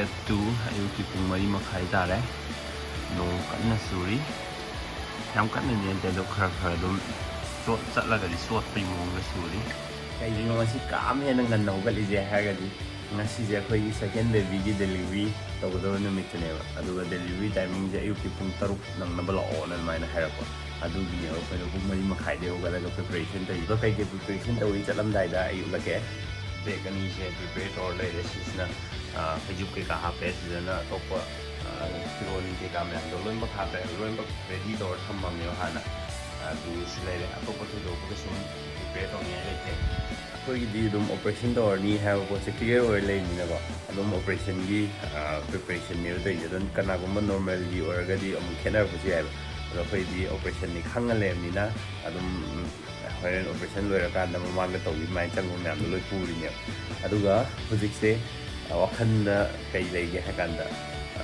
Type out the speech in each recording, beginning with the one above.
Day 2 ayuki pung 4 makhai tare nong kanna suri yam kanna ni ente do khara khara dum chot chatlaga di sot pai mong ga suri kai ding ngasi kam he nang nan no ga li je ha ga di ngasi je khoi second baby gi delivery to do numit ne ba adu ga delivery timing je ayuki pung 3 nang na bala on nan mai na ha ko adu gi ne ko no pung 4 makhai de ga la preparation tai ba kai ke preparation to wi chalam dai da ayu la ke de kan ni je prepare or le de sisna Kajuk ke kaha pe sina topa kiron ke kamya do loin ba kha pe loin ba ready do tham mam yo hana du sile le topa to do ko sum prepare to ni le ke ko di dum operation do ni ha ko se clear or le ni na ba dum operation gi preparation ni do ye don kana ko normal gi or ga di am khena ko ji ai ro phai di operation ni khang le ni na adum horen operation lo ra kan da ma ga to gi mai chang mo nyam lo pu ri ne aduga hojik se wakanda kai lege hakanda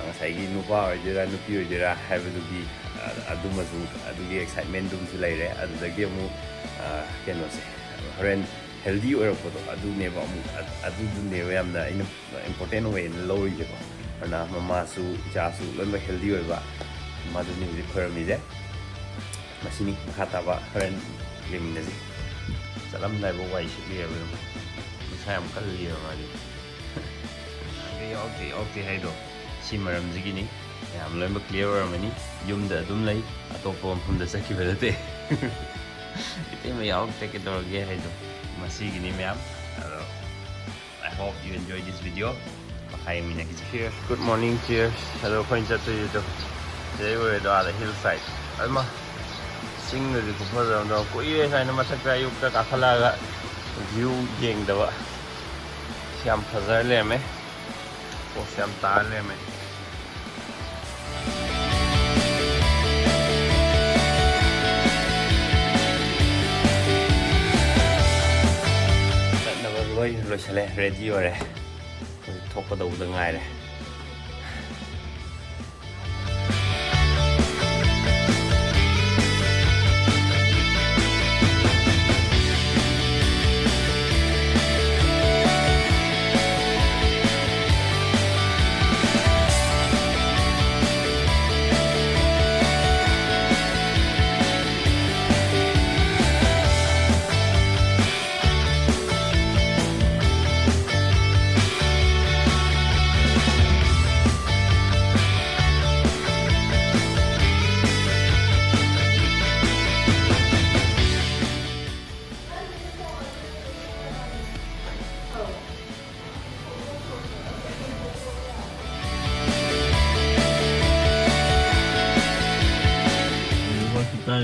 ngasai nupa ojira nupi ojira haibdugi adumazu adugi excitement dum silaire adudagi amu keno se horen healthy or photo adu ne ba mu adu ne yamna important way low je ba ana mama su cha su lomba healthy oi ba madu ni ri permi je masini khata ba horen limina ji salam dai bo wai shi ye ba misai am kal ye ma ni okay hay do si maram zigini yam loy ba clear mani yum da dum lai atopo phum da sakhi belate ite me yaw take it or ge hay do masi gini me am I hope you enjoy this video bakay mi nag cheers good morning cheers hello point to you do today we're at the hillside alma sing de ko pha do ko ye sai na mathak ka yuk ka khala ga view yeng da ba siam phazar le me Siam tale me na ba loi sale ready ore thok pa do da ngai re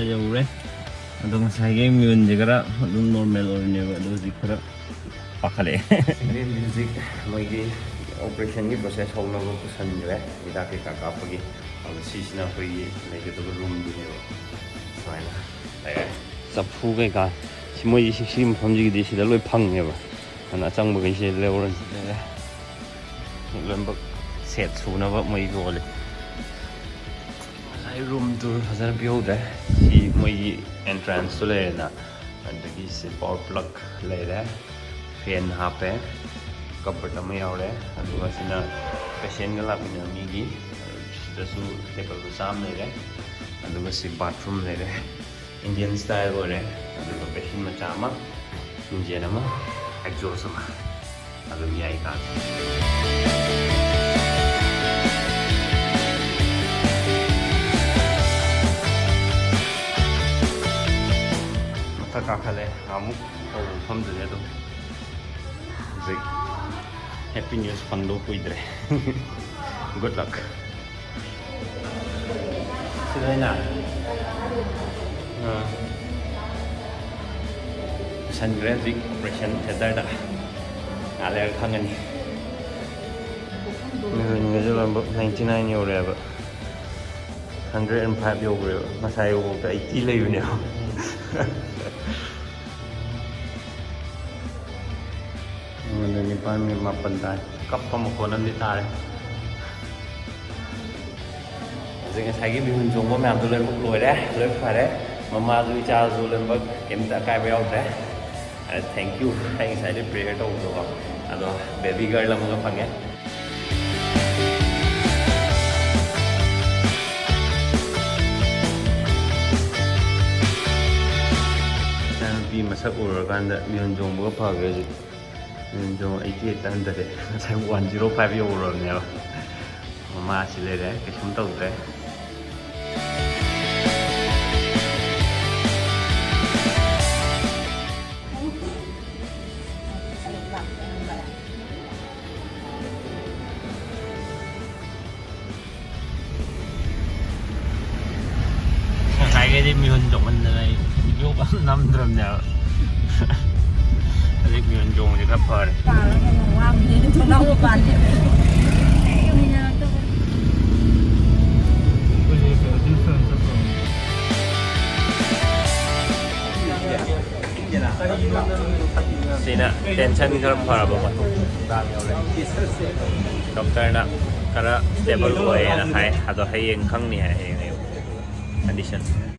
yaure adong sage myun jegara adum normal or ne ba do zikra pakhale music moigi operation gi process howna go kusan jare ida ke ka ka pagi ab sisna hoi lege to room di ne saina ay sapu ke ka simoi sim phomji gi si da loi phang ne ba ana chang ba gi se leuran ne lembak set suna ba moi go le room tour hazar bio da si moi entrance to le na andagi se power plug le da fan ha pe cupboard ma yaw le adu asina patient ga la pina mi gi da su table ko samne le adu si bathroom le da Indian style ore adu patient ma chama inje na ma exhaust ma adu mi ai ka kakale amuk pham de do zik happy news pangdo kuidre good luck sidai na sungraphic operation theater da ale khangani ngi jo 99 euro ba 105 euro masai euro ka 80 lei ne Nipan may mapanday kappa mo ko nang ditare kasi nga sagi bihun jong ko mayam tulen muk loy loy pare mama du cha du len bak em ta kai bayaw de thank you thanks I did prayer to ado baby girl la mga pange ꯃꯁꯛ ꯎꯔꯀꯥꯟꯗ ꯃꯤꯍꯨꯟ ꯆꯣꯡꯕꯒ ꯐꯈ꯭ꯔꯦ ꯍꯧꯖꯤꯛ ꯃꯤꯍꯨꯟ ꯆꯣꯡ 88ꯇ ꯍꯟꯊꯔꯦ ꯉꯁꯥꯏ 105 ꯌꯧꯔꯕꯅꯦꯕ ꯃꯃꯥꯁꯤ ꯂꯩꯔꯦ ꯀꯩꯁꯨꯝ ꯇꯧꯗ꯭ꯔꯦ ꯉꯁꯥꯏꯒꯩꯗꯤ ꯃꯤꯍꯨꯟ ꯆꯣꯡꯃꯟꯗꯅ ꯑꯩ ꯚꯤꯗꯤꯑꯣ ꯀꯝ ꯅꯝꯗ꯭ꯔꯕꯅꯦꯕ ꯍꯧꯖꯤꯛ ꯃꯤꯍꯨꯟ ꯆꯣꯡꯕꯁꯦ ꯈꯔ ꯐꯔꯦ ꯁꯤꯅ ꯇꯦꯟꯁꯟ ꯈꯔ ꯐꯔꯕ ꯃꯇꯨꯡ ꯅꯨꯡꯗꯥꯡ ꯌꯧꯔꯦ ꯗꯣꯛꯇꯔꯅ ꯈꯔ ꯁ꯭ꯇꯦꯕꯜ ꯑꯣꯏꯌꯦꯅ ꯍꯥꯏ ꯑꯗꯣ ꯍꯌꯦꯡ ꯈꯪꯅꯤ ꯍꯥꯏ ꯍꯌꯦꯡ ꯑꯌꯨꯛ ꯀꯟꯗꯤꯁꯟ